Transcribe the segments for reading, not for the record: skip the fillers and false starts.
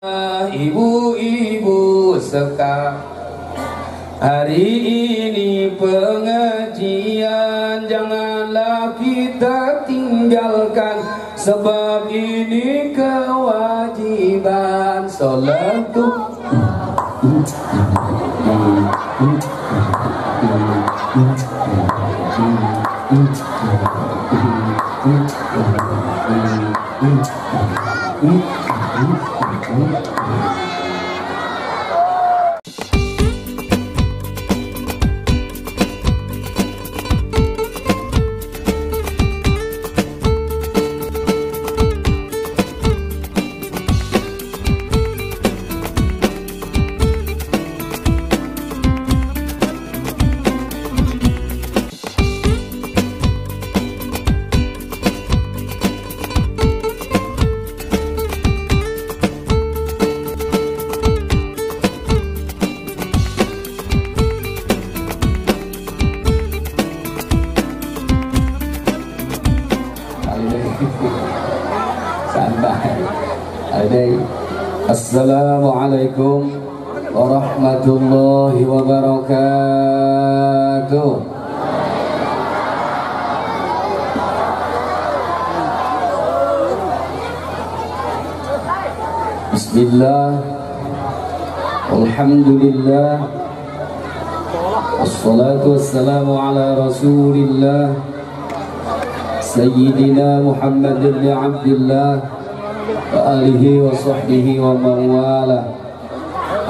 Ibu-ibu sekalian, hari ini pengajian janganlah kita tinggalkan, sebab ini kewajiban salat. Assalamualaikum warahmatullahi wabarakatuh. Bismillah, alhamdulillah, wassalatu wassalamu ala rasulillah Sayyidina Muhammad ibn Abdillah wa alihi wa sahbihi wa mawala,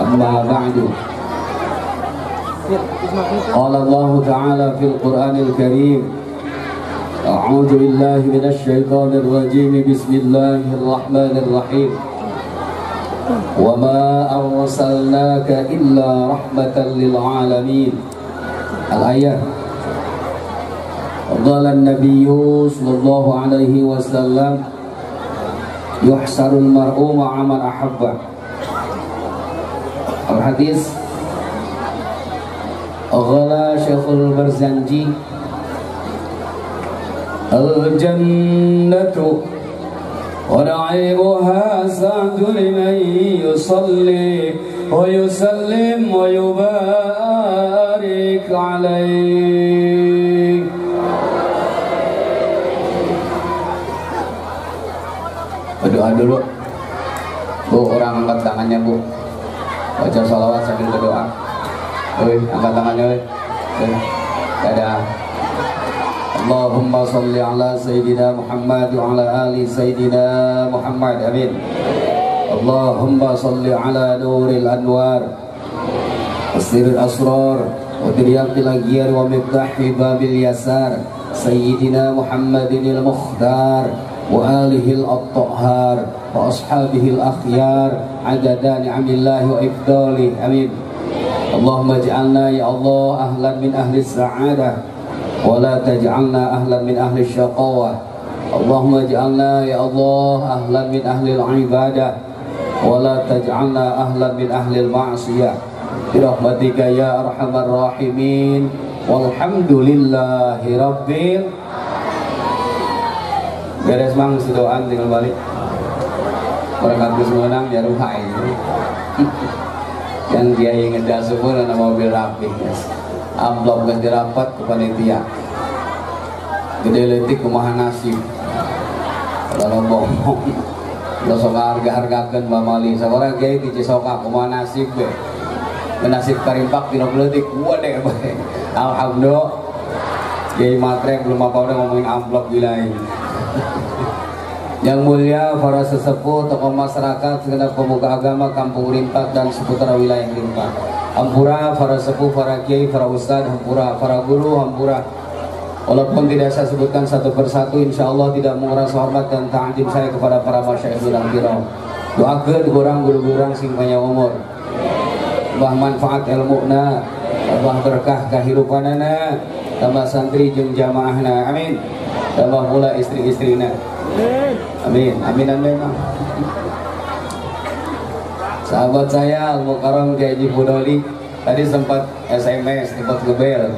amma ba'du. Qala Allah ta'ala fil Qur'anil Karim, a'udzu billahi minasy syaithanir rajim, bismillahir rahmanir rahim, wa ma arsalnaka illa rahmatan lil alamin. Al-ayat. Qala an-nabiyyu sallallahu alaihi wasallam, yuhsarul mar'u ma'a man ahabba. Al-hadis. Qala Syekhul Barzanji, al-jannatu wa na'imuha sa'du liman yusalli wa yusallim wa yubarik alaih. Berdoa dulu, Bu. Orang angkat tangannya, Bu. Baca sholawat sambil berdoa. Angkat tangannya, dadah. Allahumma sholli ala Sayyidina Muhammad wa ala ali Sayyidina Muhammad. Amin. Allahumma sholli ala nuril anwar, asiril asrar, wa diryatil aghyar, wa miftahi babil yasar, Sayyidina Muhammadinil Mukhtar wa alihil at-tahhar wa ashabihil akhyar, adada ni'amillahi wa ifdali. Amin. Allahumma ij'alna ya Allah ahlan min ahli sa'adah wa la taj'alna ahlan min ahli syaqawah. Allahumma ij'alna ya Allah ahlan min ahli al-ibadah wa la taj'alna ahlan min ahli al-ma'siyah, birahmatika ya arhamar rahimin. Walhamdulillahi rabbil. Beres mang sedoan tinggal balik. Berangkat ke Semarang ya ruhai. Yang dia ingin dasupun ada mobil rapi. Amplop ganti rapat ke panitia. Gede letik kumaha nasib. Kalau bohong, lo sok harga-hargakan bamali. Seorang kiai di Cisoka kumaha nasib be. Nasib karimpak di letik gua deh be. Alhamdulillah. Kiai matre belum apa udah ngomongin amplop wilayah. Yang mulia para sesepuh, tokoh masyarakat, segenap pemuka agama Kampung Rimpak dan seputar wilayah Rimpak. Hampura para sepuh, para kiai, para ustadz, hampura para guru, hampura. Walaupun tidak saya sebutkan satu persatu, insya Allah tidak menguras hormat dan ta'zim saya kepada para masyayikh dan kiram. Doakeun kurang guru-gurang sing panjang umur. Allah manfaat ilmu'na, Allah berkah kehidupanana, tambah santri jeung jamaahna. Amin. Tambah pula istri-istrina. Amin. Amin amin. Sahabat saya Al-Mukarram Kiai Haji Budoli tadi sempat SMS, sempat ngebel.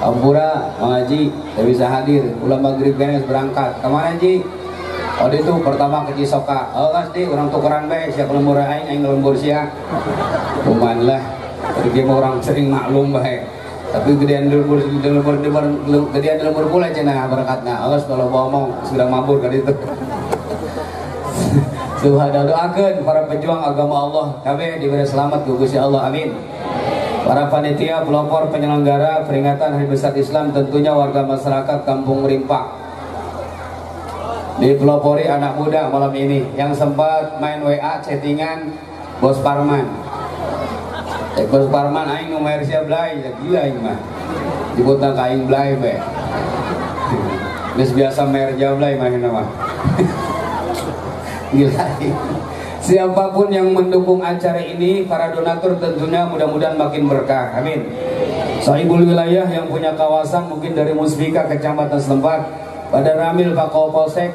Ampura, Mang Haji, tidak bisa hadir. Ulah maghrib beres berangkat. Kemana Haji? Oh itu pertama ke Cisoka. Oh pasti orang tukeran bae siapa lembur aing lembur sia. Kuman lah. Pergi orang sering maklum bae. Tapi gedean lembur pula cenah berkatna. Awas kalau ngomong sudah mabur kali itu. Subhanallah, doakan para pejuang agama Allah kabeh diberi selamat ku Gusti Allah, amin. Para panitia, pelopor, penyelenggara peringatan Hari Besar Islam, tentunya warga masyarakat Kampung Rimpak. Dipelopori anak muda malam ini yang sempat main WA chattingan Bos Parman. Bos Parman aing nomor sia blay, gila aing mah. Dibutna ka aing blay be. Geus biasa merja blay mah mah. Gila. Siapapun yang mendukung acara ini, para donatur tentunya mudah-mudahan makin berkah, amin. Sahibul wilayah yang punya kawasan mungkin dari Musbika kecamatan setempat, pada Ramil Pak Kapolsek,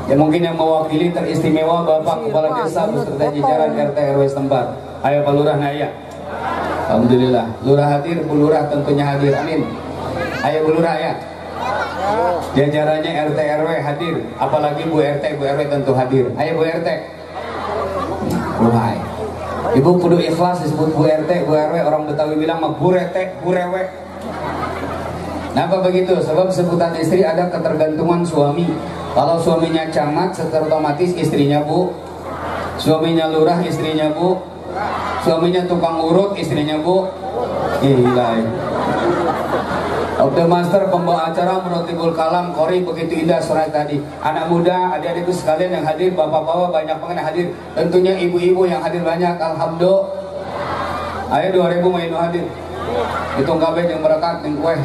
ya mungkin yang mewakili teristimewa Bapak Kepala Desa beserta jajaran RT RW setempat. Ayo Pak Lurah naya. Alhamdulillah, Lurah hadir, Bu Lurah tentunya hadir, amin. Ayo Bu Lurah ya. Jajarannya RT RW hadir, apalagi Bu RT Bu RW tentu hadir. Ayo Bu RT. Wahai Ibu kudu ikhlas disebut Bu RT Bu RW, orang Betawi bilang mah Bu RT Bu RW. Kenapa begitu? Sebab sebutan istri ada ketergantungan suami. Kalau suaminya camat secara otomatis istrinya Bu, suaminya lurah istrinya Bu, suaminya tukang urut istrinya Bu. Gila. Oke Master pembawa acara Menotibul Kalam Kori begitu indah sore tadi. Anak muda, adik-adikku sekalian yang hadir, bapak-bapak banyak banget yang hadir. Tentunya ibu-ibu yang hadir banyak. Alhamdulillah. Ayo 2000 main hadir. Hitung kabeh yang berkat yang kue.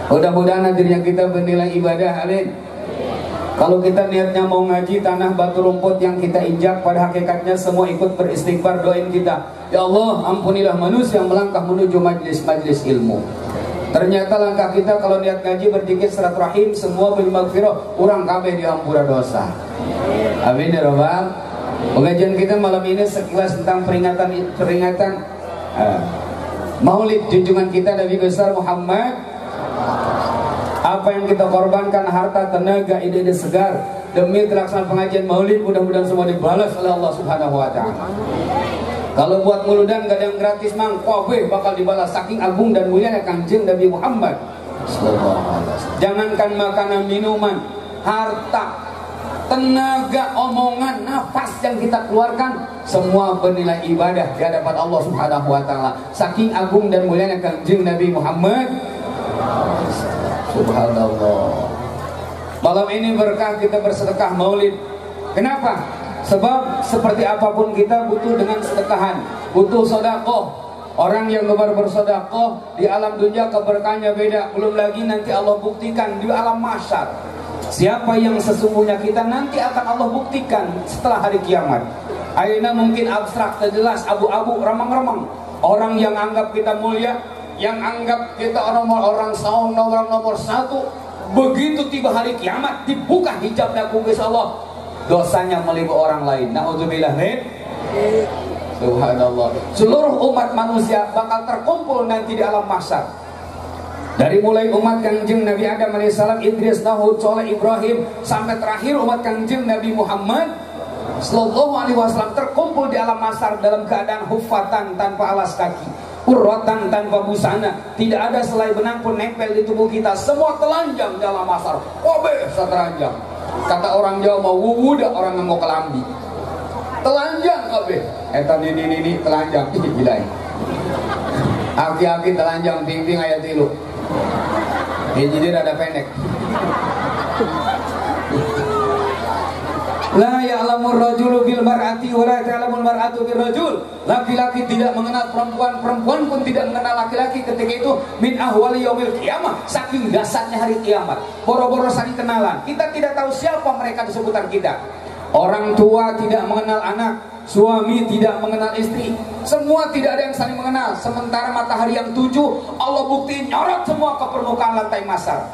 Mudah-mudahan hadirnya kita bernilai ibadah, amin. Kalau kita niatnya mau ngaji, tanah batu rumput yang kita injak pada hakikatnya semua ikut beristighfar, doain kita. Ya Allah, ampunilah manusia yang melangkah menuju majlis-majlis ilmu. Ternyata langkah kita kalau niat ngaji berzikir silaturahim semua bil maghfirah, urang kabeh diampura dosa. Amin ya rabbal. Pengajian kita malam ini sekilas tentang peringatan Maulid junjungan kita Nabi besar Muhammad. Apa yang kita korbankan harta, tenaga, ide-ide segar demi terlaksana pengajian Maulid, mudah-mudahan semua dibalas oleh Allah Subhanahu wa taala. Kalau buat muludan gak ada yang gratis mang, kabeh bakal dibalas saking agung dan mulia Kanjeng Nabi Muhammad. Jangankan makanan, minuman, harta, tenaga, omongan, nafas yang kita keluarkan semua bernilai ibadah di hadapan Allah Subhanahu wa taala. Saking agung dan mulia Kanjeng Nabi Muhammad. Subhanallah. Malam ini berkah kita bersedekah Maulid. Kenapa? Sebab seperti apapun kita butuh dengan sedekahan, butuh sedekah. Orang yang gemar bersedekah di alam dunia keberkahannya beda. Belum lagi nanti Allah buktikan di alam mahsyar. Siapa yang sesungguhnya kita nanti akan Allah buktikan setelah hari kiamat. Ayeuna mungkin abstrak, jelas, abu-abu, remang-remang. Orang yang anggap kita mulia, yang anggap kita orang saung nomor satu, begitu tiba hari kiamat dibuka hijab daku Gusti Allah. Dosanya melibu orang lain. Na'udzubillah min. Subhanallah. Seluruh umat manusia bakal terkumpul nanti di alam mahsyar. Dari mulai umat Kanjeng Nabi Adam alaihissalam, Idris, Nahud, Soleh, Ibrahim, sampai terakhir umat Kanjeng Nabi Muhammad sallallahu alaihi wasallam terkumpul di alam mahsyar dalam keadaan hufatan tanpa alas kaki, urwatan tanpa busana, tidak ada selai benang pun nempel di tubuh kita, semua telanjang di alam mahsyar. Kobe seteranjang. Kata orang Jawa mau wuwuda, orang yang mau kelambi telanjang kabeh. Eta ini telanjang. Ih gila. Aki-aki telanjang ting-ting aya 3. Jadi rada pendek. La ya'lamur rajulu bil mar'ati wa la ta'lamul mar'atu bil rajul. Laki-laki tidak mengenal perempuan, perempuan pun tidak mengenal laki-laki ketika itu min ahwali yaumil qiyamah, saking dasarnya hari kiamat. Boro-boro saling kenalan. Kita tidak tahu siapa mereka di seputar kita. Orang tua tidak mengenal anak, suami tidak mengenal istri, semua tidak ada yang saling mengenal. Sementara matahari yang 7 Allah buktiin nyorot semua ke permukaan lantai mahsyar.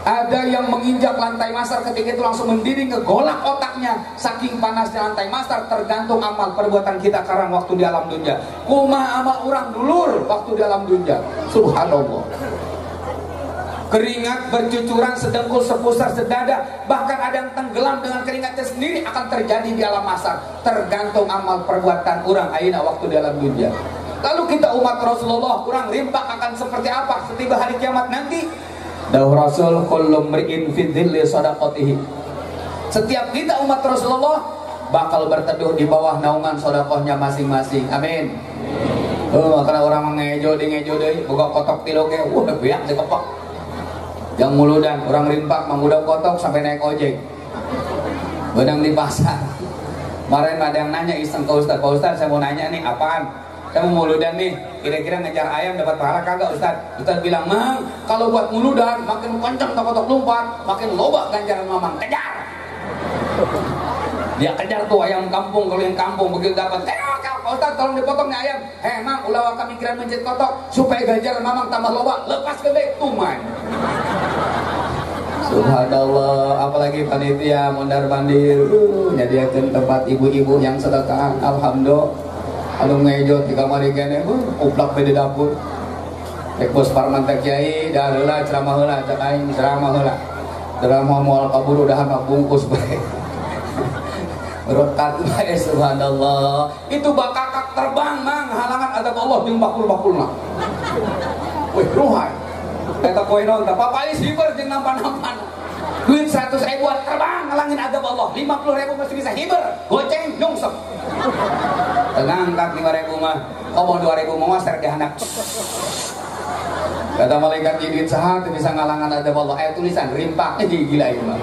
Ada yang menginjak lantai mahsyar ketika itu langsung mendidih, ngegolak otaknya saking panasnya lantai mahsyar. Tergantung amal perbuatan kita sekarang waktu di alam dunia. Kumaha amal orang dulur waktu di alam dunia. Subhanallah. Keringat bercucuran sedengkul sepusar sedada, bahkan ada yang tenggelam dengan keringatnya sendiri, akan terjadi di alam mahsyar. Tergantung amal perbuatan orang ayeuna waktu dalam dunia. Lalu kita umat Rasulullah kurang rimpak akan seperti apa setiba hari kiamat nanti? Dawuh Rasul kullu mri'in fi dhilli shadaqatihi. Setiap kita umat Rasulullah bakal berteduh di bawah naungan sedekahnya masing-masing. Amin. Karena orang ngejo deui boga kotok tilu ge, beak dikepok. Yang muludan orang rimpak mangguda kotok sampai naik ojek. Benang di pasar. Kemarin ada yang nanya iseng ke Ustaz, Pak Ustaz saya mau nanya nih apaan? Saya mau muludan nih, kira-kira ngejar ayam dapat pahala kagak Ustaz? Ustaz bilang, "Mang, kalau buat muludan makin kencang kotok lompat, makin loba ganjaran mamang. Kejar!" Dia kejar tuh ayam kampung, kalau yang kampung begitu dapat, Pak Ustaz tolong dipotong nih ayam. Mang, ulah kamikiran mencet kotok supaya ganjaran mamang tambah loba, lepas gede tuman. Subhanallah, apalagi panitia mondar mandir nyadiakeun tempat ibu-ibu yang sedekah. Alhamdulillah anu ngejo di kamar kene uplak di dapur. Rek Bos Parman teh kiai da heula ceramah heula cak aing ceramah heula. Ceramah moal kabur udahan bungkus bae. Berkat bae subhanallah. Itu bakakak terbang mang halangan adab Allah jeung bakul-bakulna. Wih, ruhai. Eta poe non teh papalis hiber jeung nampan-nampan. Duit 100.000 terbang ngalangin adab Allah. 50.000 masih bisa hiber, goceng nyungsep. Tenang kak 5.000 mah. Komo 2.000 mah ser dihanap. Kata malaikat duit saha teu bisa ngalangan adab Allah. Aya tulisan rimpak gila ieu mah.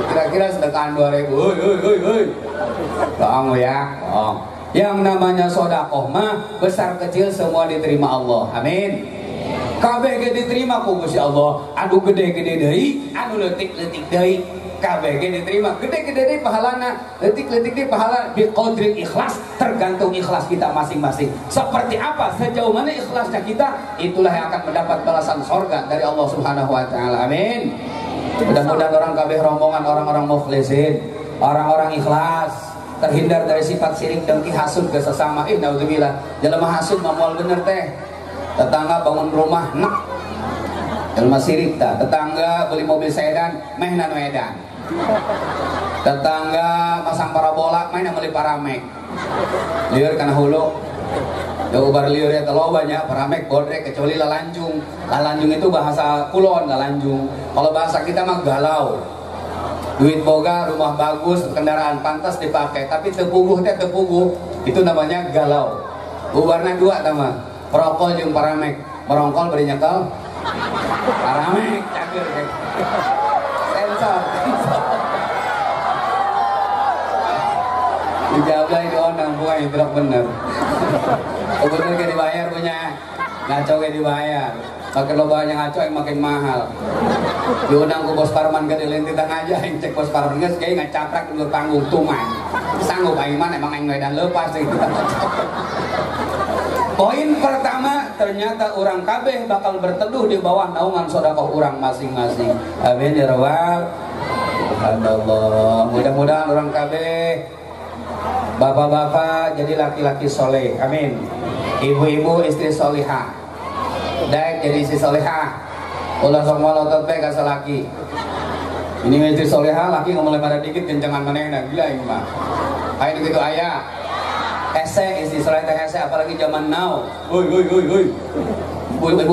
Kira-kira sedekahan 2.000. Heuy. Bohong ya. Bohong. Yang namanya sedekah mah besar kecil semua diterima Allah. Amin. Kabeh ge diterima ku Gusti Allah. Anu gede-gede deui, anu leutik-leutik deui, kabeh ge diterima. Gede-gede deui pahalana, leutik-leutik deui pahala bi qadril ikhlas, tergantung ikhlas kita masing-masing. Seperti apa sejauh mana ikhlasnya kita, itulah yang akan mendapat balasan surga dari Allah Subhanahu wa taala. Amin. Mudah-mudahan orang kabeh rombongan orang-orang mukhlisin, orang-orang ikhlas, terhindar dari sifat sirik dengki hasud ke sesama. Naudzubillah. Jelema hasud mah moal bener teh. Tetangga bangun rumah nak jelema sirik tah. Tetangga beli mobil sedan meh na edan. Tetangga masang parabola meh na meuli paramek. Lieur kana hulu. Da ubar lieur eta loba nya paramek bodrek kecuali lalanjung. Lalanjung itu bahasa kulon lalanjung. Kalau bahasa kita mah galau. Duit boga, rumah bagus, kendaraan pantas dipakai, tapi tepuguh teh tepuguh. Itu namanya galau. Ubarna dua tah mah. Perokol jeung paramek, merongkol beri nyekel paramek cager sensor dijablay di ondang buah yang tidak bener bener ke dibayar punya ngaco ke dibayar makin lo banyak ngaco yang makin mahal diundang ke Bos Parman ke dilintitang aja yang cek Bos Parman nges kayak ngacaprak dulu tanggung tuman sanggup aing mana emang aing dan lepas sih. Poin pertama, ternyata orang kabeh bakal berteduh di bawah naungan sedekah orang masing-masing. Amin ya rabbal alamin. Mudah-mudahan orang kabeh, bapak-bapak jadi laki-laki soleh. Amin. Ibu-ibu istri solihah. Daek jadi istri solihah. Ulah sok malotot teh ka salaki. Ini istri solihah, laki ngomong pada dikit kencengan manehna gila ieu mah. Aya gitu aya. Hese istri soleh teh hese apalagi zaman now. Ibu-ibu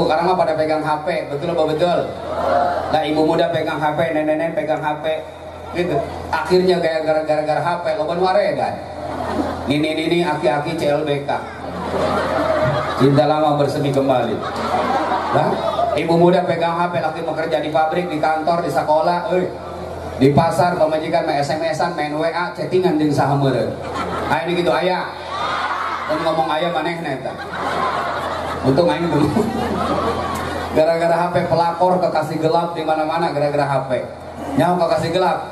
sekarang mah pada pegang HP, betul apa betul? Nah ibu muda pegang HP, nenek-nenek pegang HP, gitu. Akhirnya kayak gara-gara HP, loban waredan. Nini aki-aki CLBK. Cinta lama bersemi kembali. Nah, ibu muda pegang HP, laki bekerja di pabrik, di kantor, di sekolah, di pasar, pemajikan main SMS-an, main WA, chattingan jeung saha meureun. Aya gitu aya. Dan ngomong ayam manehna eta. Untung aing dulu. Gara-gara HP pelakor kekasih gelap di mana-mana gara-gara HP. Nyaho kekasih gelap.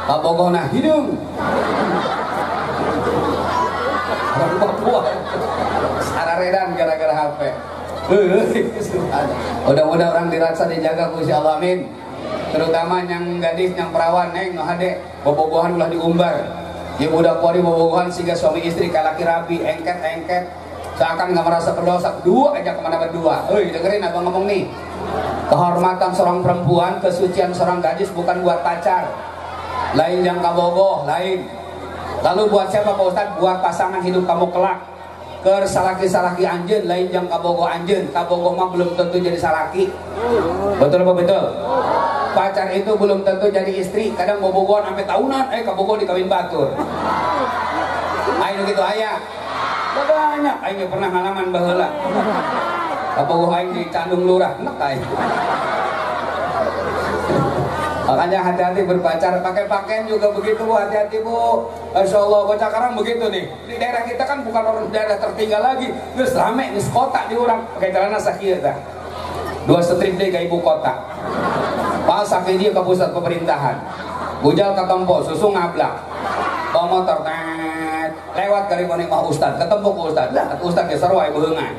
Pabogohna hidung. Orang Papua. Sararedan gara-gara HP. Mudah-mudahan orang dirasa dijaga Gusti Allah amin. Terutama yang gadis, yang perawan, neng, hade, bobogohan ulah diumbar. Ya budak kuari bobogohan sehingga suami istri kalaki rabi, engket, seakan nggak merasa berdosa. Dua aja kemana berdua. Dengerin abang ngomong nih. Kehormatan seorang perempuan, kesucian seorang gadis bukan buat pacar, lain yang kabogoh, lain. Lalu buat siapa Pak Ustadz? Buat pasangan hidup kamu kelak. Ker salaki-salaki anjeun, lain yang kabogoh anjeun. Kabogoh mah belum tentu jadi salaki. Betul apa betul? Pacar itu belum tentu jadi istri. Kadang bobogohan sampai tahunan, kabogoh dikawin batur. Ayo gitu ayah. Banyak aing pernah ngalaman baheula. Kabogoh aing di Candung Lurah, enak aing. Makanya hati-hati berpacar, pakai pakaian juga begitu Bu, hati-hati Bu. Masya Allah, bocah karang begitu nih. Di daerah kita kan bukan orang daerah tertinggal lagi. Terus rame, di kota di orang pakai celana sakit dah. 2 strip deh ke ibu kota. Pas sakit dia ke pusat pemerintahan. Bujal ke tempo, susu ngablak. Bawa motor, lewat kali mana mah Ustad, ketemu ke Ustad. Lah, Ustad geser wae beungan.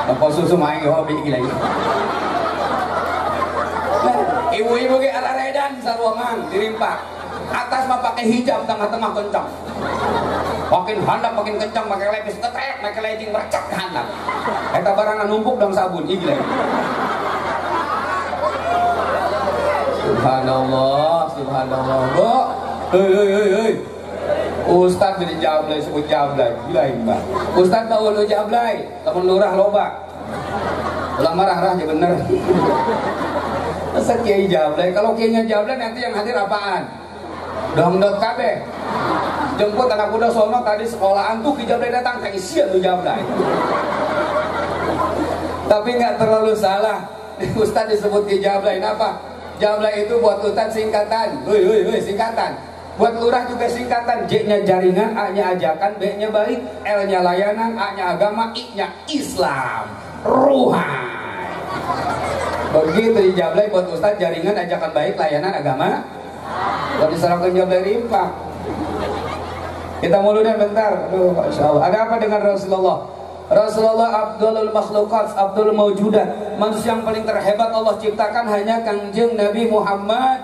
Tempo susu main hobi gila ini. Ibu-ibu ke arah redan sarwangan dirimpak. Atas mah pakai hijab, tengah-tengah kencang. Makin handap makin kencang, pakai lepis ketrek, pakai legging recak handap. Eta barangan numpuk dong sabun, gila. Subhanallah, subhanallah. Bu, hei. Ustad jadi jablay, sebut jablay, gila mbak. Ustad tahu lu jablay, temen lurah loba. Ulang marah aja bener. Masa kiai jablay? Kalau kiainya jablay nanti yang hadir apaan? Dongdot kabeh. Jemput anak muda sono tadi sekolahan tuh ki jablay datang kayak isian lu jablay. Tapi nggak terlalu salah. Ustad disebut ki jablay. Kenapa? Jablay itu buat ustad singkatan. Woi singkatan. Buat lurah juga singkatan. J-nya jaringan, A-nya ajakan, B-nya baik, L-nya layanan, A-nya agama, I-nya Islam. Ruhan. Begitu di jablay buat ustaz, jaringan, ajakan baik, layanan agama. Kalau diserahkan jablay rimpak. Kita muludan bentar. Aduh, Masya Allah. Ada apa dengan Rasulullah? Rasulullah Abdul Makhlukat, Abdul Mawjudat. Manusia yang paling terhebat Allah ciptakan hanya Kangjeng Nabi Muhammad.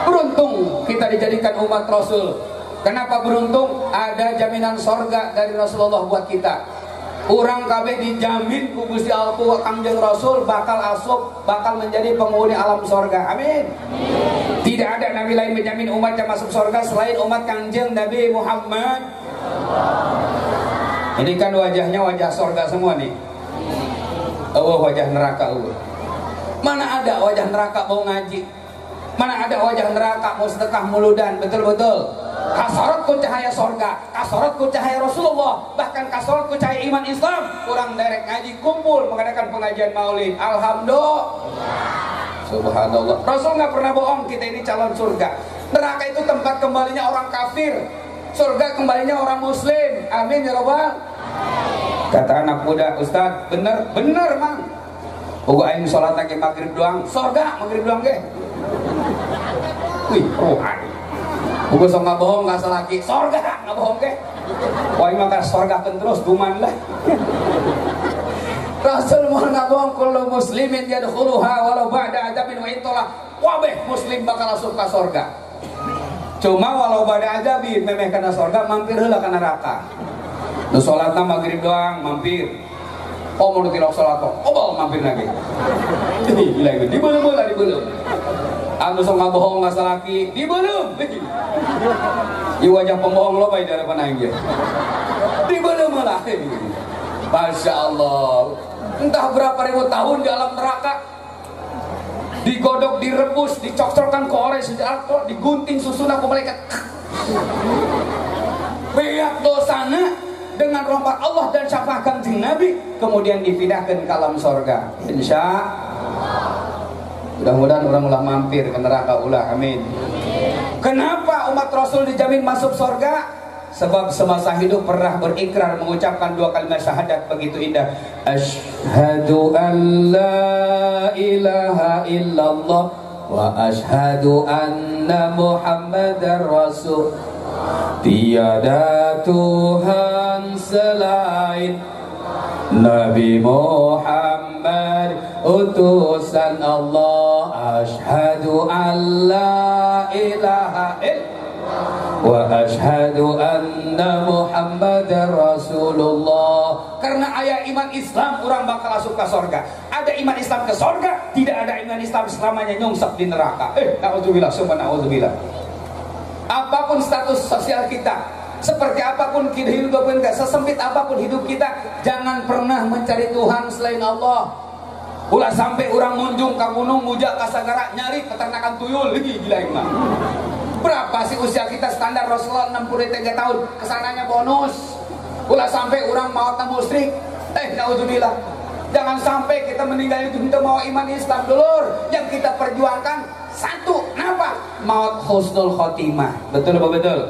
Beruntung kita dijadikan umat Rasul. Kenapa beruntung? Ada jaminan sorga dari Rasulullah buat kita. Urang kabeh dijamin ku Gusti Allah Kangjeng Rasul bakal asup, bakal menjadi penghuni alam sorga. Amin. Tidak ada nabi lain menjamin umatnya masuk sorga selain umat Kangjeng Nabi Muhammad. Ini kan wajahnya wajah sorga semua nih. Wajah neraka. Mana ada wajah neraka mau ngaji? Mana ada wajah neraka mau sedekah muludan? Betul-betul. Kasorotku cahaya sorga, kasorotku cahaya Rasulullah, bahkan kasorotku cahaya iman Islam. Kurang derek ngaji kumpul mengadakan pengajian maulid. Alhamdulillah. Subhanallah. Rasul nggak pernah bohong, kita ini calon surga. Neraka itu tempat kembalinya orang kafir, surga kembalinya orang muslim. Amin ya robbal. Kata anak muda, Ustaz, bener mang. Uga aing sholat lagi maghrib doang, surga maghrib doang ge. Wih, rohani. Buku sok nggak bohong nggak selaki, sorga nggak bohong ke? Wah ini maka sorga kan terus duman lah. Rasul mau nggak bohong kalau muslimin yadkhuluha walau ba'da adabin wa intolah. Wabeh muslim bakal masuk ke sorga. Cuma walau ba'da adabin memeh kena sorga mampir heula ka neraka. Nu salatna maghrib doang mampir. Oh mau tilok salat kok, oh mampir lagi. Gila itu dibelum. Anu sok ngabohong nggak salaki, dibelum. Di wajah pembohong lo baik dari panang dia. Dibelum lah. Masya Allah. Entah berapa ribu tahun di alam neraka, digodok, direbus, dicocokkan ke orang sejak kok, digunting susunan ke malaikat. Beyak dosana dengan rahmat Allah dan syafaat Kangjeng Nabi, kemudian dipindahkan ke alam sorga. Insya mudah-mudahan orang ulah mampir ke neraka ulah. Amin. Kenapa umat Rasul dijamin masuk sorga? Sebab semasa hidup pernah berikrar mengucapkan 2 kalimat syahadat begitu indah. Asyhadu an la ilaha illallah wa asyhadu anna Muhammadar Rasul. Tiada Tuhan selain Nabi Muhammad utusan Allah. Asyhadu an la ilaha illallah wa asyhadu anna Muhammadar Rasulullah. Karena aya iman Islam orang bakal masuk ke surga. Ada iman Islam ke surga, tidak ada iman Islam selamanya nyungsep di neraka. Naudzubillah, summa naudzubillah. Apapun status sosial kita, seperti apapun kehidupan kita, sesempit apapun hidup kita, jangan pernah mencari Tuhan selain Allah. Ulah sampai orang munjung ke gunung muja ke sagara nyari peternakan tuyul lagi gila iman. Berapa sih usia kita standar Rasulullah 63 tahun, kesananya bonus. Ulah sampai orang maut musyrik. Naudzubillah. Jangan sampai kita meninggal itu untuk mau iman Islam dulur. Yang kita perjuangkan satu, kenapa? Maut husnul khotimah. Betul apa betul?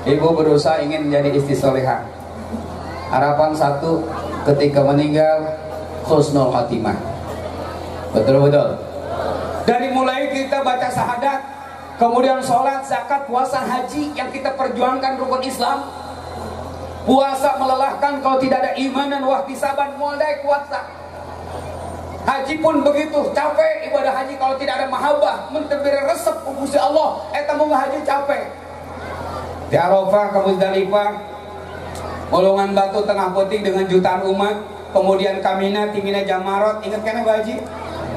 Ibu berusaha ingin menjadi istri solehah. Harapan satu, ketika meninggal husnul khotimah. Betul betul. Dari mulai kita baca syahadat, kemudian sholat, zakat, puasa, haji yang kita perjuangkan rukun Islam. Puasa melelahkan kalau tidak ada iman dan wahtisaban mulai puasa. Haji pun begitu, capek ibadah haji kalau tidak ada mahabbah, mentebir resep Gusti Allah, eta mau haji capek. Di Arafah ke Muzdalifah, golongan batu tengah putih dengan jutaan umat, kemudian Kamina, Timina Jamarot, ingat kan haji?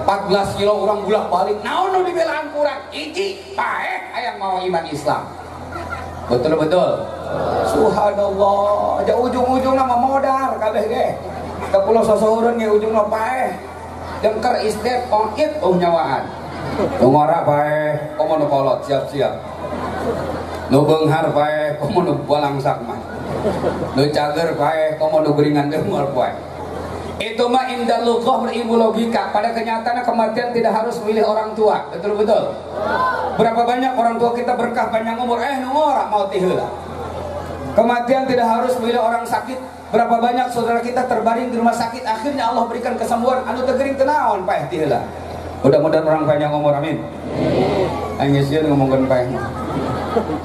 14 kilo orang bulak balik, naon nu dibelaan kurang, iji, paeh, ayang mau iman Islam. Betul-betul. Subhanallah, aja ujung-ujung nama modar kabeh ge. Ke pulau Sosourun ge ujungna paeh. Jengker isdet pongit nyawaan. Nu ngora paeh, komo nu kolot siap-siap. Nu beunghar paeh, komo nu balangsak mah. Nu cager paeh, komo nu geringan deungol paeh. Itu mah indah lughah berilmu logika. Pada kenyataannya kematian tidak harus memilih orang tua. Betul-betul. Berapa banyak orang tua kita berkah panjang umur, ngora mau tiheula. Kematian tidak harus memilih orang sakit. Berapa banyak saudara kita terbaring di rumah sakit, akhirnya Allah berikan kesembuhan. Anu teu geuring teu naon paeh tiheula. Mudah-mudahan orang panjang umur, amin. Aing geus sieun ngomongkeun paeh.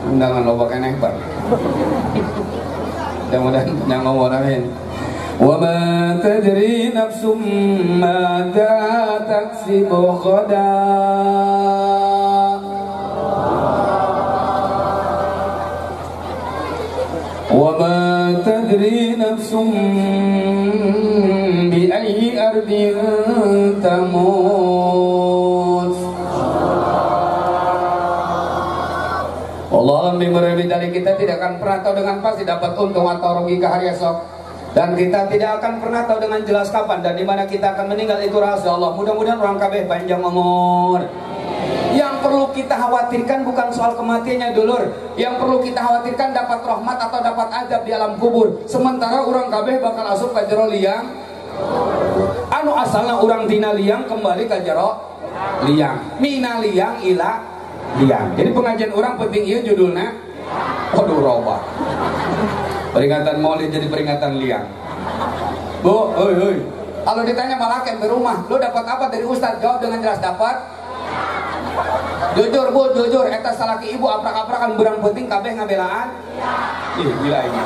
Undangan loba keneh bar. Mudah-mudahan panjang umur, amin. وَمَا تَدْرِي نَفْسٌ مَاذَا تَكْسِبُ غَدًا وَمَا تَدْرِي نَفْسٌ بِأَيِّ أَرْضٍ تَمُوتُ. Allah alam bimarabi dari kita tidak akan pernah tahu dengan pasti dapat untung atau rugi ke hari esok. Dan kita tidak akan pernah tahu dengan jelas kapan dan di mana kita akan meninggal, itu rahasia Allah. Mudah-mudahan orang kabeh panjang umur. Yang perlu kita khawatirkan bukan soal kematiannya dulur. Yang perlu kita khawatirkan dapat rahmat atau dapat azab di alam kubur. Sementara orang kabeh bakal asup ka jero liang. Anu asalna orang dina liang kembali ka jero liang. Mina liang ila liang. Jadi pengajian orang penting ieu judulna waduh robah. Peringatan Maulid jadi peringatan liang. Bu, hoi. Kalau ditanya malaken di rumah, lo dapat apa dari Ustadz? Jawab dengan jelas, dapat. Jujur bu, jujur. Eta salaki ibu aprak-aprakan berang penting kabeh ngabelaan. Ih, gila ini.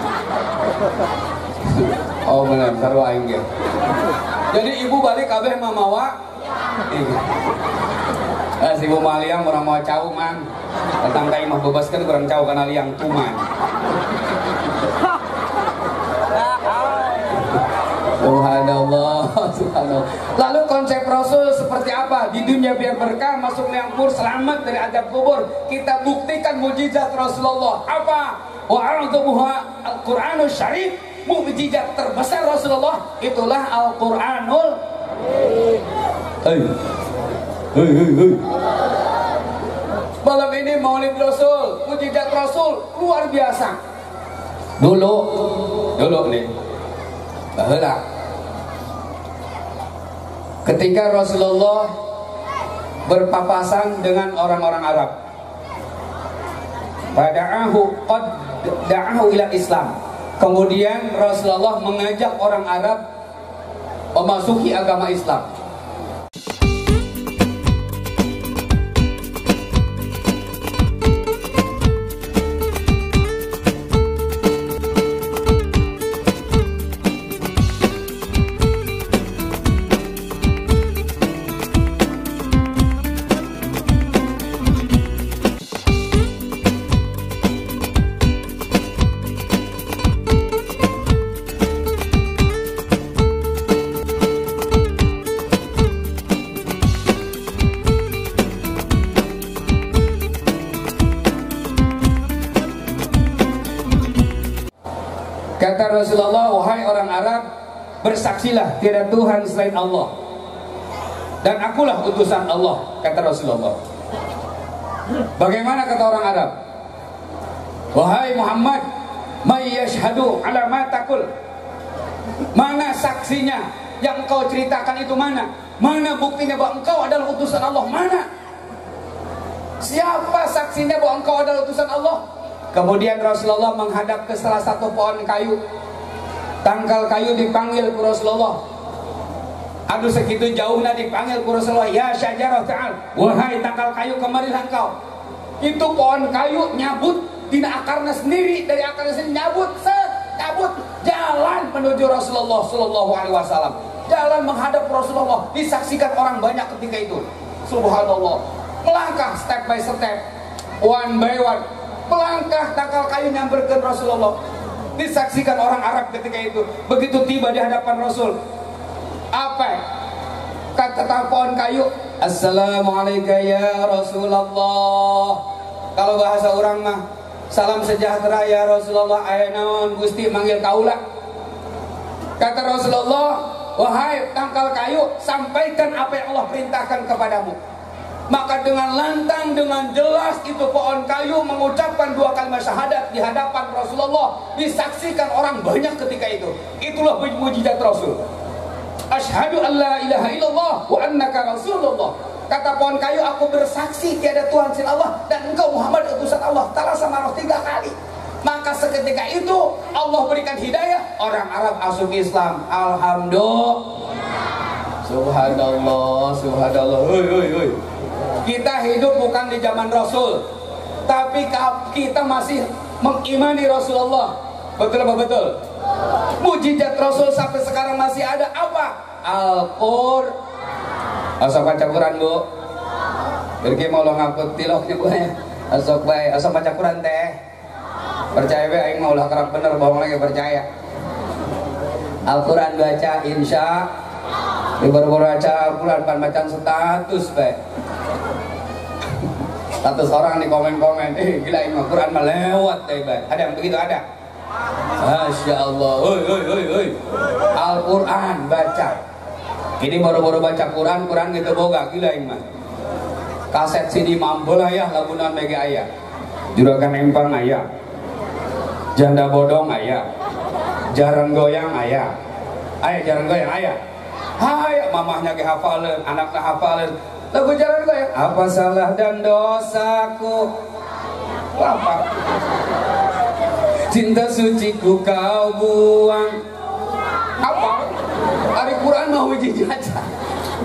Oh benar, sarua aing ge. Jadi ibu balik kabeh mamawa. Si ibu maliang orang mau cau man. Tentang kai mah bebaskan kurang cau kana liang tuman. Subhanallah, subhanallah. Lalu konsep Rasul seperti apa? Di dunia biar berkah, masuk liang kubur, selamat dari azab kubur. Kita buktikan mukjizat Rasulullah. Apa? Wa a'dhamuha Al-Qur'anul Syarif. Mukjizat terbesar Rasulullah itulah Al-Qur'anul. Hei. Malam ini Maulid Rasul, mukjizat Rasul luar biasa. Dulu nih. Baheula. Ketika Rasulullah berpapasan dengan orang-orang Arab, da'ahu ila Islam. Kemudian Rasulullah mengajak orang Arab memasuki agama Islam. Kata Rasulullah, wahai orang Arab, bersaksilah tiada Tuhan selain Allah, dan akulah utusan Allah, kata Rasulullah. Bagaimana kata orang Arab? Wahai Muhammad, may yashhadu ala ma taqul. Mana saksinya yang engkau ceritakan itu mana? Mana buktinya bahwa engkau adalah utusan Allah? Mana? Siapa saksinya bahwa engkau adalah utusan Allah? Kemudian Rasulullah menghadap ke salah satu pohon kayu. Tangkal kayu dipanggil ke Rasulullah. Aduh, segitu jauhnya dipanggil ke Rasulullah. Ya syajarah ta'al, wahai tangkal kayu, kemarilah engkau. Itu pohon kayu nyabut, tidak akarnya sendiri, dari akarnya sendiri nyabut, cabut, jalan menuju Rasulullah Sallallahu Alaihi Wasallam. Jalan menghadap Rasulullah, disaksikan orang banyak ketika itu. Subhanallah. Melangkah step by step, one by one, melangkah tangkal kayu nyamberkan Rasulullah. Disaksikan orang Arab ketika itu. Begitu tiba di hadapan Rasul, apa kata pohon kayu? Assalamualaikum ya Rasulullah. Kalau bahasa orang mah, salam sejahtera ya Rasulullah. Ayanaon Gusti manggil kaula. Kata Rasulullah, wahai tangkal kayu, sampaikan apa yang Allah perintahkan kepadamu. Maka dengan lantang, dengan jelas itu pohon kayu mengucapkan 2 kalimat syahadat di hadapan Rasulullah. Disaksikan orang banyak ketika itu. Itulah mujizat Rasul. Asyhadu an la ilaha illallah wa annaka rasulullah. Kata pohon kayu, aku bersaksi tiada Tuhan selain Allah, dan engkau Muhammad utusan Allah. Talasa marah 3 kali. Maka seketika itu Allah berikan hidayah, orang Arab masuk Islam. Alhamdulillah. Subhanallah, subhanallah. Hoi. Kita hidup bukan di zaman Rasul, tapi kita masih mengimani Rasulullah. Betul apa betul? Mujizat Rasul sampai sekarang masih ada. Apa? Al-Qur'an. Asal baca Quran, Bu. Berarti mau lo ngangkut tiloknya, Bu. Asal baca Quran teh. Percaya be aing mau ulah kerap bener, bohong lagi percaya. Al-Quran baca insya. Baru baca Al-Quran pan bacaan status be. Status orang di komen-komen, gila ini Al-Quran melewat deh be. Ada yang begitu ada? Masya Allah. Hoi. Al-Quran baca. Ini baru-baru baca Quran gitu boga, gila ini mah. Kaset CD mambel ayah, lagunan mega ayah. Juragan empang ayah. Janda bodong ayah. Jarang goyang ayah. Jarang goyang ayah. Hai, mamahnya ke hafalin, anaknya hafalin. Lagu jarang goyang. Apa salah dan dosaku? Apa? Cinta suciku kau buang. Apa? Hari Quran mau hiji aja.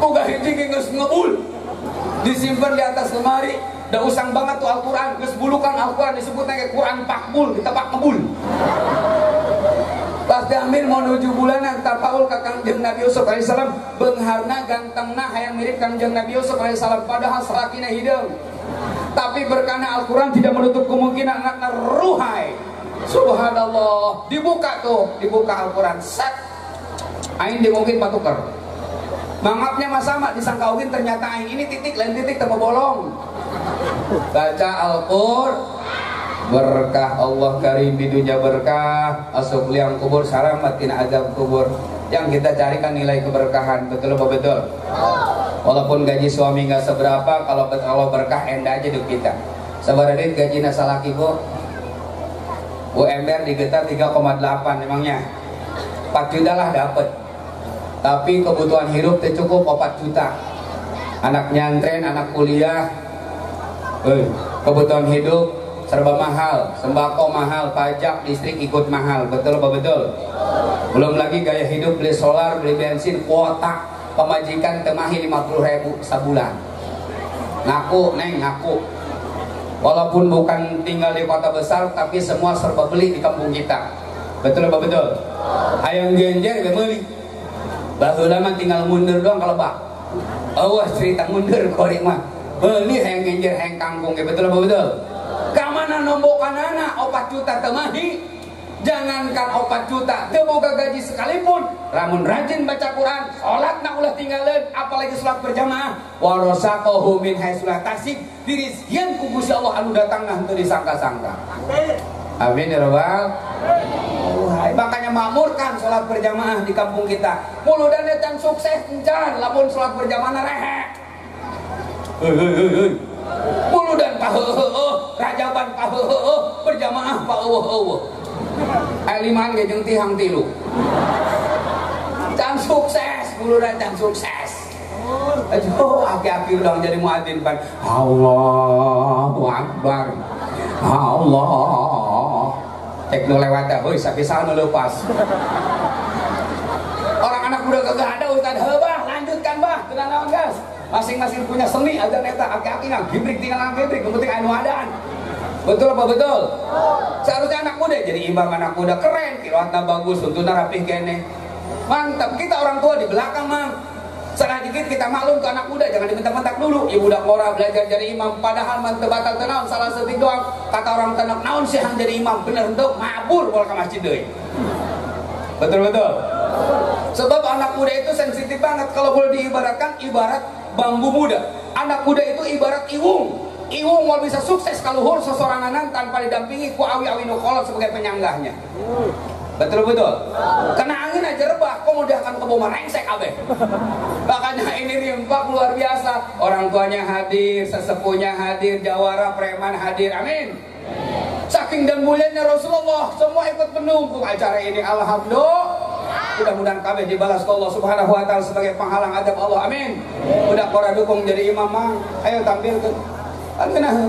Bukan hiji geus ngebul. Disimpan di atas lemari. Dah usang banget tuh Al-Quran. Kesebulukan Al-Quran disebutnya kayak Quran pakbul, kita pak ngebul. Pas diambil mau menuju bulanan tapaul ke Kangjeng Nabi Yusuf alaihissalam, beungharna gantengna hayang mirip Kangjeng Nabi Yusuf alaihissalam, padahal sarakina hideung. Tapi berkana Al-Quran tidak menutup kemungkinan anaknya ruhai. Subhanallah. Dibuka Al-Quran. Set. Aing dimungkin patukar. Mangapnya mas sama disangka ugin, ternyata aing ini titik lain titik temu bolong. Baca Al-Quran. Berkah Allah karim di dunia, berkah asuk liang kubur, selamat tina azab kubur. Yang kita carikan nilai keberkahan. Betul apa betul? Walaupun gaji suami nggak seberapa, kalau berkah enda aja hidup kita. Sabaradit gaji nasa laki bu UMR digetar 3,8 emangnya 4 juta lah dapet. Tapi kebutuhan hidup cukup 4 juta. Anak nyantren, anak kuliah, kebutuhan hidup serba mahal, sembako mahal, pajak, listrik ikut mahal. Betul apa betul? Belum lagi gaya hidup, beli solar, beli bensin, kuota pemajikan temahi 50.000 sebulan. Ngaku. Walaupun bukan tinggal di kota besar, tapi semua serba beli di kampung kita. Betul apa betul? Hayang genjer beli. Baheula mah tinggal mundur doang kalau bak. Awas cerita mundur korek mah. Beli hayang genjer hayang kangkung. Betul apa betul? Kamana nombokanana 4 juta temahi. Jangankan 4 juta, teu boga gaji sekalipun, lamun rajin baca Quran, salat na ulah tinggalin, apalagi salat berjamaah. Wa rasaqahu min haitsu la tahsib, dirizkian ku Gusti Allah anu datangna henteu disangka-sangka. Amin ya rabbal. Makanya makmurkan sholat berjamaah di kampung kita. Muludan yang sukses encan, lamun sholat berjamaah rehe. Muludan rajaban berjamaah aliman ge jeung tihang tilu. Can sukses, muludan can sukses. Aduh, aki-aki udah jadi muadzin pan. Allahu Akbar. Allah. Cek nu lewat dah, heuy sapisah nu leupas. Orang anak muda kagak ada ustad, heubah lanjutkan bah, teu naon gas. Masing-masing punya seni ada eta aki-aki nang gibrik tinggalan gibrik, yang penting anu adaan. Betul apa betul? Seharusnya anak muda jadi imam anak muda keren, kiroatna bagus, tuntuna rapih kene. Mantap, kita orang tua di belakang mang. Salah dikit kita maklum ke anak muda, jangan dimentak-mentak dulu. Ya budak ora belajar jadi imam, padahal mantep batal tenaun salah setik doang. Kata orang tenak naon sih yang jadi imam bener untuk mabur bola ke masjid deui. Betul-betul. Sebab anak muda itu sensitif banget. Kalau boleh diibaratkan ibarat bambu muda. Anak muda itu ibarat iwung. Iwung mau bisa sukses kalau luhur sesorangan tanpa didampingi ku awi-awi nukolot sebagai penyanggahnya. Betul-betul. Kena angin aja rebah, kok mau akan ke bawah rengsek abe. Makanya ini rimpak luar biasa. Orang tuanya hadir, sesepuhnya hadir, jawara preman hadir. Amin. Saking dan mulianya Rasulullah, semua ikut mendukung acara ini. Alhamdulillah. Mudah-mudahan kabeh dibalas ke Allah Subhanahu wa taala sebagai penghalang adab Allah. Amin. Udah kora dukung jadi imam mang. Ayo tampilkan. Alkenah.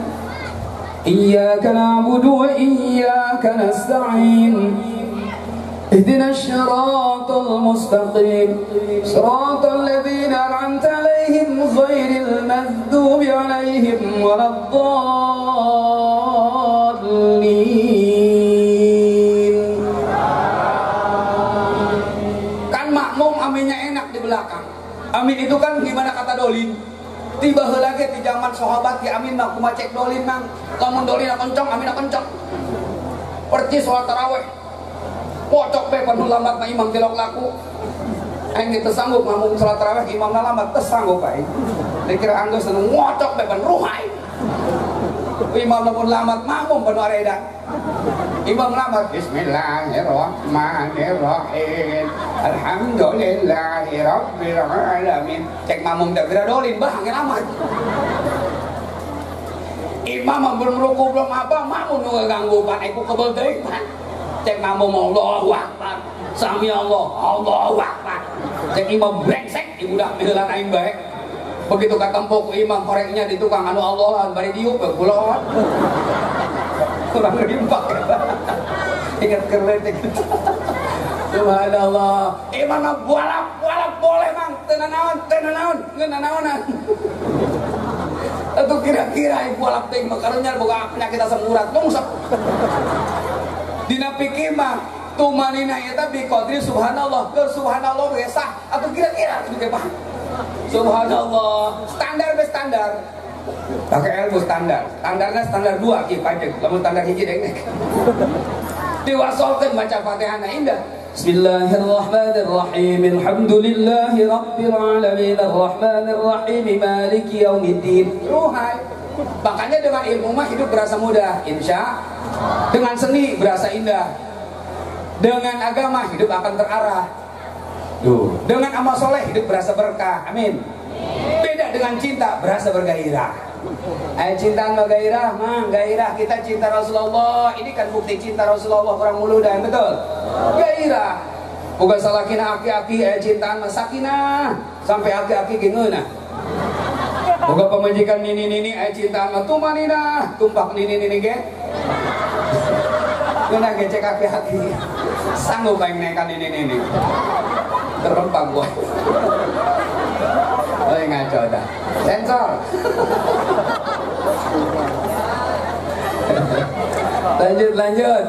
Iyyaka na'budu wa iyyaka nasta'in. اهدنا الصراط المستقيم صراط الذين أنعمت عليهم غير المغضوب عليهم ولا الضالين. Kan makmum aminnya enak di belakang. Amin itu kan gimana kata Dolin? Tiba lagi di zaman sahabat ya amin mah kumaha cek Dolin mang. Lamun Dolin kencang amin kencang. Pergi sholat tarawih. Pocok be penuh lambat na imam tilok laku. Aing teu sanggup ngomong salat tarawih imam na lambat teu sanggup bae. Dikira anggeus nu ngocok be penuh ruhai. Imam lamun lambat makmum penuh aredan. Imam lambat bismillahirrahmanirrahim. Alhamdulillahi rabbil alamin. Cek makmum teh bira dolin bah angin amat. Imam belum ruku belum apa makmum nu ngaganggu pan iku kebel teuing pan. Cek makmum Allahu Akbar. Sami Allah, Allahu Akbar. Cek imam brengsek ibudak miheulan aing bae. Begitu katempo ku imam koreknya di tukang anu Allah bari diuk kulon. Kurang rimpak. Ingat keren cek. Subhanallah. Imam bualap boleh mang. Teu naon, ngeun naonan. Atuh kira-kira ibu bualap teh makarunya boga penyakit asam urat nungsep. Dina pikir mah tumanina eta bi qadri subhanallah ke subhanallah biasa atau kira-kira gitu mah subhanallah standar be standar pakai ilmu standarnya standar 2 kieu pajek lamun standar hiji dengek diwasolkeun baca Fatihahna indah. Bismillahirrahmanirrahim. Alhamdulillahi rabbil alamin arrahmanir rahim maliki yaumiddin. Ruhai. Makanya dengan ilmu mah hidup berasa mudah, insya. Dengan seni berasa indah. Dengan agama hidup akan terarah. Dengan amal soleh hidup berasa berkah. Amin. Beda dengan cinta berasa bergairah. Cinta nggak gairah, mang gairah kita cinta Rasulullah. Ini kan bukti cinta Rasulullah orang muludan, betul? Gairah. Bukan salah kina aki-aki cintaan sakinah sampai aki-aki gengeunah. Boga pemajikan nini cintaan mah tumanina, tumpak nini ge. Geuna ge cek aki-aki. Sanggup aing nekan nini. Terempak gua. Oh ngaco dah. Sensor. Lanjut.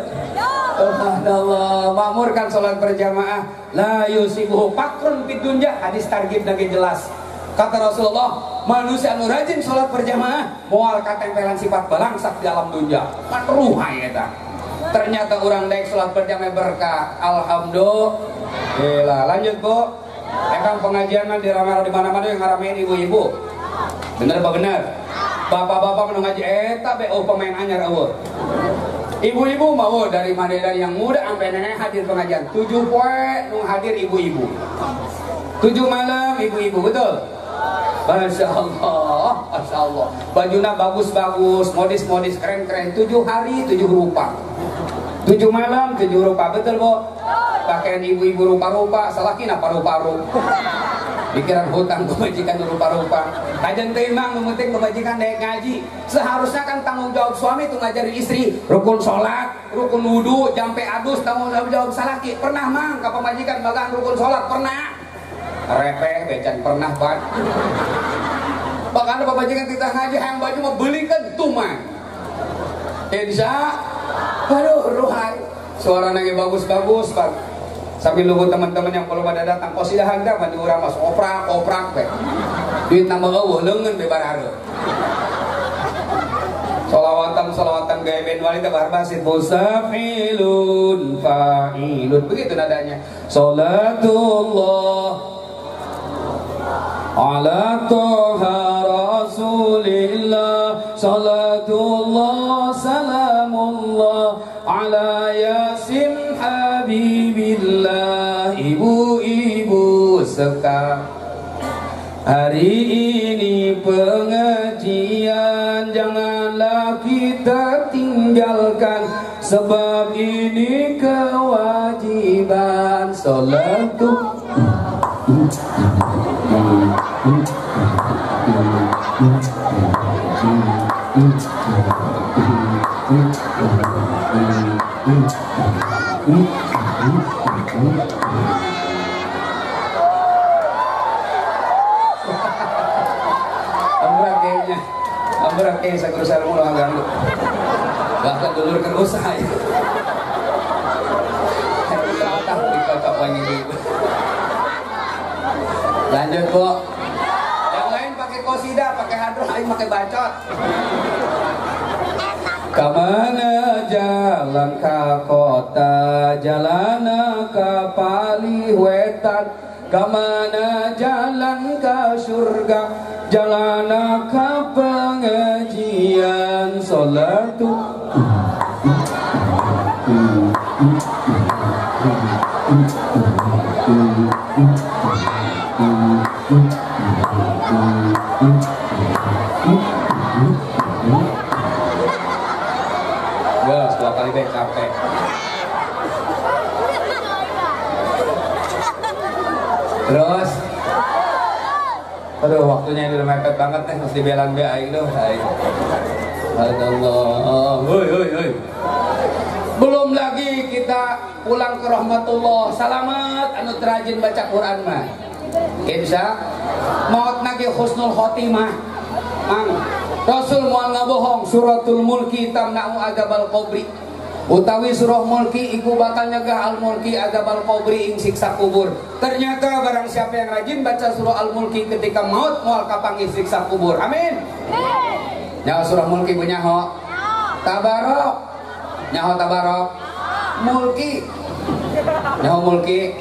Subhanallah, makmurkan sholat berjamaah. La yusibuhu fakrun fid dunya. Hadis targhib nage jelas. Kata Rasulullah, manusia anu rajin sholat berjamaah moal katempelan sifat balangsak di alam dunya. Kan ruhai eta. Ternyata orang daek sholat berjamaah berkah. Alhamdulillah. Lanjut Bu. Ekang pengajian di ramai di mana-mana yang ngaramein ibu-ibu. Bener apa bener? Bapak-bapak menung ngaji eta be pemain anyar eueuh. Ibu-ibu mau dari yang muda sampai nenek hadir pengajian. 7 poe nu hadir ibu-ibu. 7 malam ibu-ibu, betul? Masya Allah, Masya Allah. Bajunya bagus-bagus, modis-modis, keren-keren. 7 hari 7 rupa. 7 malam 7 rupa, betul bu? Pakaian ibu-ibu rupa-rupa, salakina paru-paru. Pikiran hutang pemajikan rupa-rupa. Kajian temang memetik pemajikan dek ngaji. Seharusnya kan tanggung jawab suami itu ngajarin istri rukun sholat, rukun wudu, jampe adus, tanggung jawab salaki. Pernah mang ke pemajikan bagang rukun sholat? Pernah. Repeh becan pernah pak. Bahkan ada pemajikan kita ngaji yang baju mau belikan tuman. Bisa. Aduh ruhai. Suara nangis bagus-bagus pak. Sambil nunggu teman-teman yang belum pada datang, kosidah harga mandi urang mas oprak be. Duit nama eueuh leungeun be barare. Solawatan gaya ben wanita barbasit musafilun fa'ilun, begitu nadanya. Salatullah ala toha rasulillah, salatullah salamullah ala yasin habibillah. Ibu-ibu sekalian, hari ini pengajian janganlah kita tinggalkan, sebab ini kewajiban salat. Amberak kayaknya saya berusaha mulu ganggu. Bahkan dulur kan usaha ya. Tahu dikocok lagi gitu. Lanjut bu. Yang lain pakai kosida, pakai hadroh, lain pakai bacot. Kamana jalan ke kota, jalan ke Paliwetan. Kamana jalan ke surga, jalan ke pengajian sholat. Gas 2 kali deh capek. Terus, aduh waktunya ini udah mepet banget nih, mesti belan be aing doh. Allah, hoi. Belum lagi kita pulang ke rahmatullah, salamat anu rajin baca Quran mah. Insya maut nagi husnul khotimah. Mang Rasul moal ngabohong, suratul mulki tamna'u adzabal qabri. Utawi surah mulki iku bakal nyegah al-mulki adzabal qabri ing siksa kubur. Ternyata barang siapa yang rajin baca surah al-mulki ketika maut moal kapanggih siksa kubur. Amin. Nyaho surah mulki punya ho. Tabarok. Nyaho tabarok. Mulki. Nyaho mulki.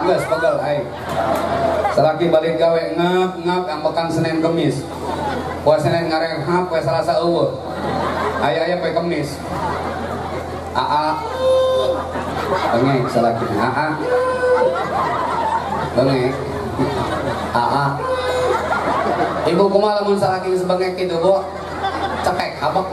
Geus pegel aing. Salaki balik gawe ngap ambekan Senin Kemis. Poe Senin ngarehap, poe Selasa eueuh. Aya-aya poe Kemis. Aa bengek salaki aa bengek aa ibu kumaha lamun salaki sebengek kitu bu cekek abek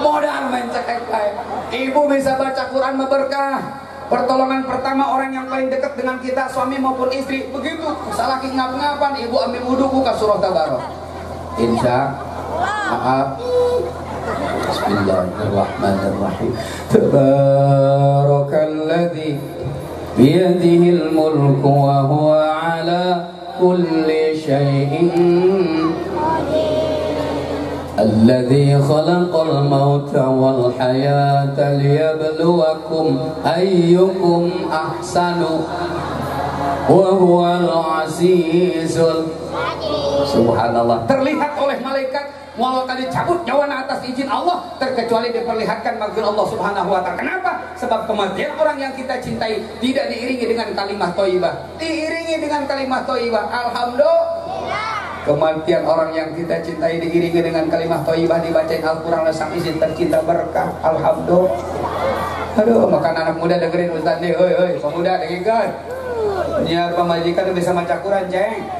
modal main cekek bae. Ibu bisa baca Quran berkah. Pertolongan pertama orang yang paling dekat dengan kita, suami maupun istri. Begitu salaki ngap-ngapan, ibu ambil wudu ka surah Tabarok. Insya Allah. Bismillahirrahmanirrahim. Tabarakalladzi biyadihil mulku wa huwa ala kulli syai'in alladzi khalaqal mauta wal hayata liyabluwakum ayyukum ahsanu wa huwal azizul. Subhanallah. Terlihat oleh malaikat walau tadi cabut nyawa atas izin Allah, terkecuali diperlihatkan bagi Allah Subhanahu wa ta'ala. Kenapa? Sebab kematian orang yang kita cintai tidak diiringi dengan kalimat thayyibah, diiringi dengan kalimat thayyibah. Alhamdulillah. Kematian orang yang kita cintai diiringi dengan kalimat thayyibah, dibacain Al-Quran sang izin tercinta berkah. Alhamdulillah. Aduh, makan anak muda dengerin Ustaz nih, hoi, pemuda dengerin. Nyiar pemajikan tuh bisa maca Quran, ceng.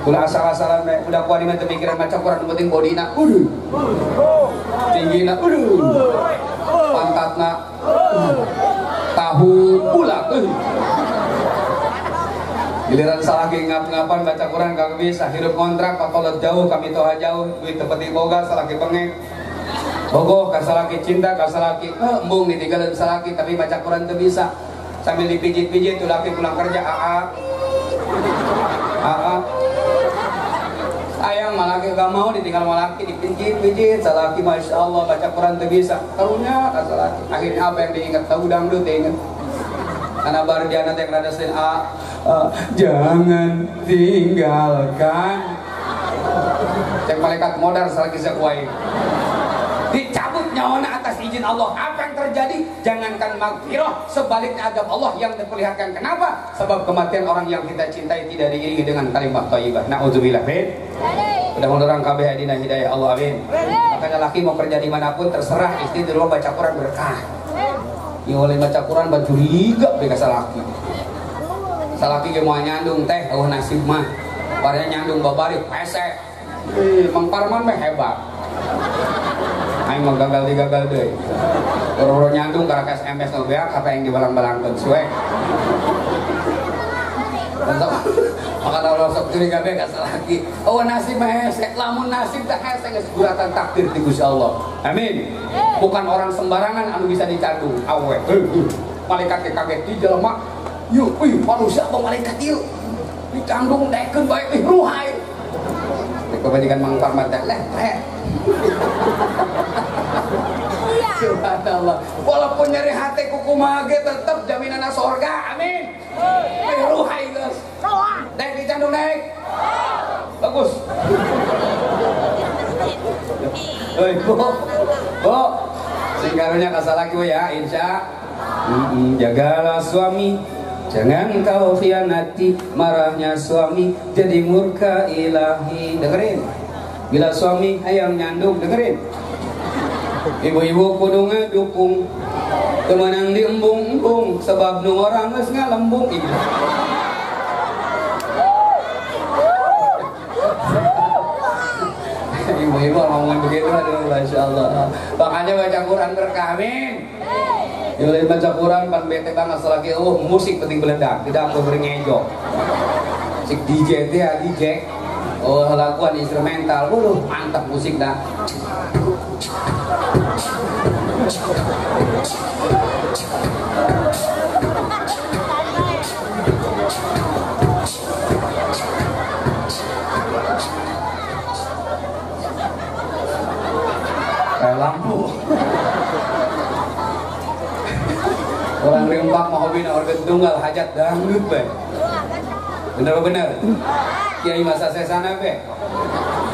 Ulah asal-asalan udah kuat di mata pikiran maca Quran, penting bodina. Tinggina, pantatna, tahu pula. Giliran salah ngap-ngapan baca Quran kagak bisa. Hidup kontrak pakolot jauh, kami toha jauh, duit tepeti boga, salaki pengek. Bogoh ka salaki cinta, ka salaki embung ditinggalin salaki, tapi baca Quran tuh bisa. Sambil dipijit-pijit tuh laki pulang kerja, sayang malaki gak mau ditinggal malaki, dipijit-pijit salaki, masya Allah baca Quran tuh bisa. Karunya ka salaki. Akhirnya apa yang diingat? Tahu dangdut diingat. Karena bardiana yang rada sen jangan tinggalkan. Cek malaikat modar salaki zakwai. Dicabut nyawana atas izin Allah. Apa yang terjadi? Jangankan maghfirah, sebaliknya adab Allah yang diperlihatkan. Kenapa? Sebab kematian orang yang kita cintai tidak diiringi dengan kalimat thayyibah. Na'udzubillah. Mudah-mudahan kabeh dina hidayah Allah, amin. Makanya laki mau kerja dimanapun terserah, istri di rumah baca Quran berkah. Ya oleh baca Quran baju liga bega salaki. Salaki ge mau nyandung teh, nasib mah. Barenya nyandung babari pesek. Mang Parman mah hebat. Aing mah gagal deui. Roro nyandung karena SMS nu beak apa yang dibalang-balangkeun suwe. Maka Allah sok curiga be ka salaki. Oh nasib mah hesek, lamun nasib teh hesek geus guratan takdir ti Gusti Allah. Amin. Bukan orang sembarangan anu bisa dicandung. Awe. Malaikat kaget di jelema. Yuk, manusia apa malaikat ieu? Dicandung daekeun bae ruhai. Kebanyakan Mang Parman teh leh. Subhanallah. Walaupun nyeri hati kukumaha ge tetep jaminanna surga. Amin. Ruhai geus. Dek dicandung dek. Bagus. Oi, Bu. Singkarunya kasalaki ya, insya. Jagalah suami, jangan kau khianati. Marahnya suami jadi murka ilahi. Dengerin. Bila suami hayang nyandung, dengerin. Ibu-ibu kudu ngadukung, temenang diembung-embung, sebab nu orang geus ngalembung. Ibu-ibu ngomongin begitu, aduh masya Allah. Makanya baca Quran berkah, amin. Yulai baca Quran pan bete banget selagi musik penting beledak, tidak perlu berngejo. Cik DJ teh DJ. Lakukan instrumental, mantap musik dah. Kayak lampu. Orang rimpak mau hobi organ tunggal hajat dangdut be. Bener-bener. Kiai masa sesana be.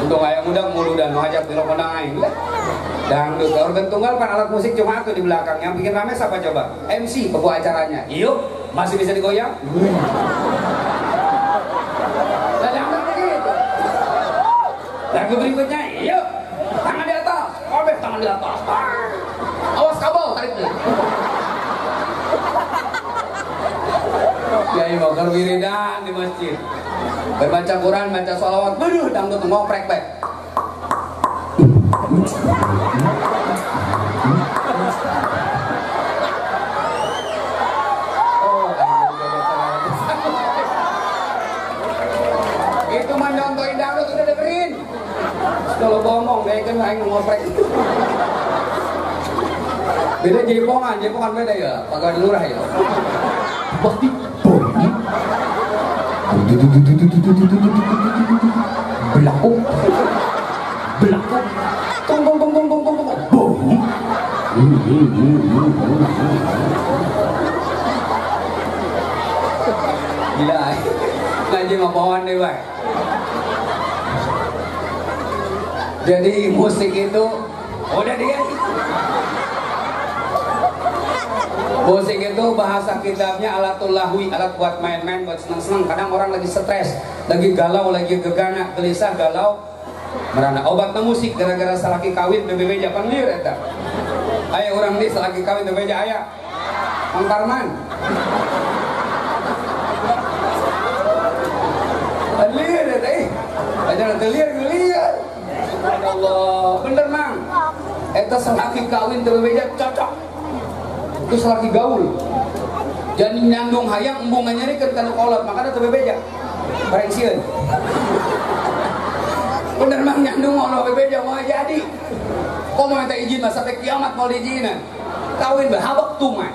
Untuk ayam muda mulu dan hajat di lokondang aing. Dangdut organ tunggal kan alat musik cuma itu di belakang. Yang bikin rame siapa coba? MC pembawa acaranya. Yuk, masih bisa digoyang? Dangdut begitu. Lagu berikutnya, yuk. Tangan di atas. Obeh tangan di atas. Awas kabel tarik dia. Kiai bakal wiridan di masjid, berbaca Quran, baca sholawat, dangdut ngoprek baik. Itu mah nyontohin dangdut udah dengerin. Kalau ngomong kayak kan aing ngoprek. Beda jaipongan beda ya, pagawai lurah ya. Bakti belaku tong gila ngaji ngapawan deh Pak. Jadi musik itu udah diganti Musik itu bahasa kitabnya alatul lahwi, alat buat main-main, buat senang-senang. Kadang orang lagi stres, lagi galau, lagi gegana, gelisah, galau, merana obatnya musik gara-gara salaki kawin bebeja panlir eta. Aya orang di salaki kawin bebeja aya. Mang Parman. Panlir eta aja telir geliar. Subhanallah. Bener Mang. Eta salaki kawin bebeja cocok. Terus lagi gaul jadi nyandung hayang embungan nyari ke kanu kolot makanya tuh bebeja bareng sieun bener Mang nyandung ono bebeja mau jadi kok mau minta izin mah sampai kiamat mau diizinan kawin berhabak tuh mah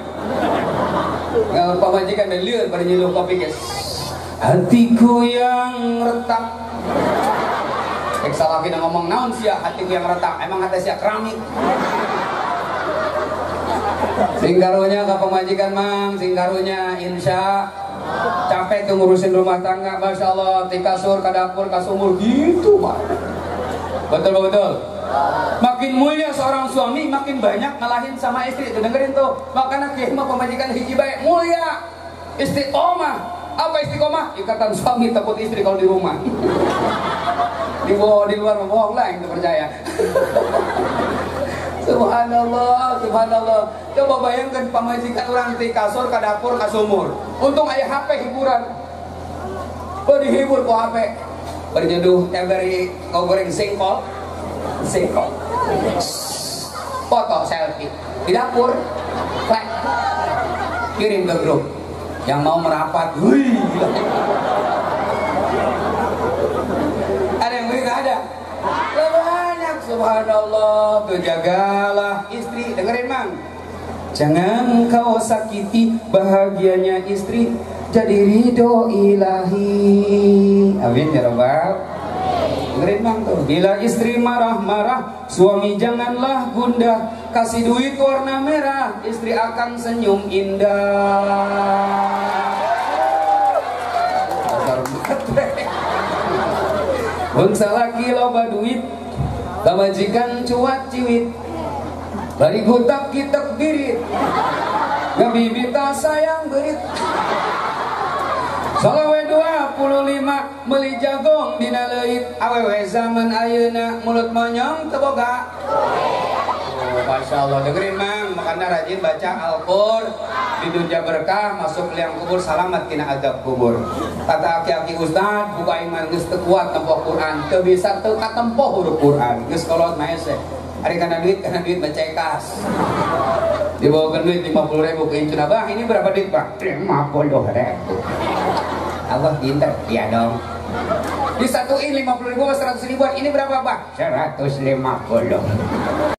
kalau pamajikan dan liur pada nyeluh kopi guys hatiku yang retak salah kita ngomong naon sia hatiku yang retak emang hati sia keramik singkarunya ke pemajikan Mang, singkarunya insya capek tuh ngurusin rumah tangga, masya Allah, di kasur, ke dapur, ke sumur gitu Pak. Betul. Makin mulia seorang suami, makin banyak ngalahin sama istri. Itu dengerin tuh, makanya kiamah pemajikan hiji baik mulia, istiqomah. Apa istiqomah? Ikatan suami takut istri kalau di rumah. Di luar bohong lah yang percaya. Subhanallah, subhanallah. Coba bayangkan pemajikan orang di kasur, ke dapur, ke sumur. Untung ayah HP hiburan. Dihibur ku HP. Berjodoh beri kau goreng singkol. Foto selfie di dapur. Like. Kirim ke grup. Yang mau merapat. Wih. Ada yang beri nggak ada? Subhanallah, jagalah istri. Dengerin Mang, jangan kau sakiti bahagianya istri, jadi ridho ilahi. Amin ya Rabbal. Dengerin Mang tuh, bila istri marah-marah, suami janganlah gundah, kasih duit warna merah, istri akan senyum indah. Bangsa laki loba duit, pamajikan cuat ciwit, bari gutak kitak birit, ngabibita sayang berit. Salawe 25 meli jagong dina leuit, awewe zaman ayeuna mulut monyong teu boga. Masya Allah, dengerin Mang, makanya rajin baca Al-Qur, di dunia berkah, masuk liang kubur, selamat kena azab kubur. Kata aki-aki ustad, buka iman geus teu kuat tempoh Quran, teu bisa teu katempoh huruf Quran, geus kolot maese. Ari kana duit baca kas. Dibawakan duit 50.000 ke incun, Abah ini berapa duit Pak? 50.000. Abah pinter, iya dong. Disatuin 50.000 sama 100.000, ini berapa Pak? 150.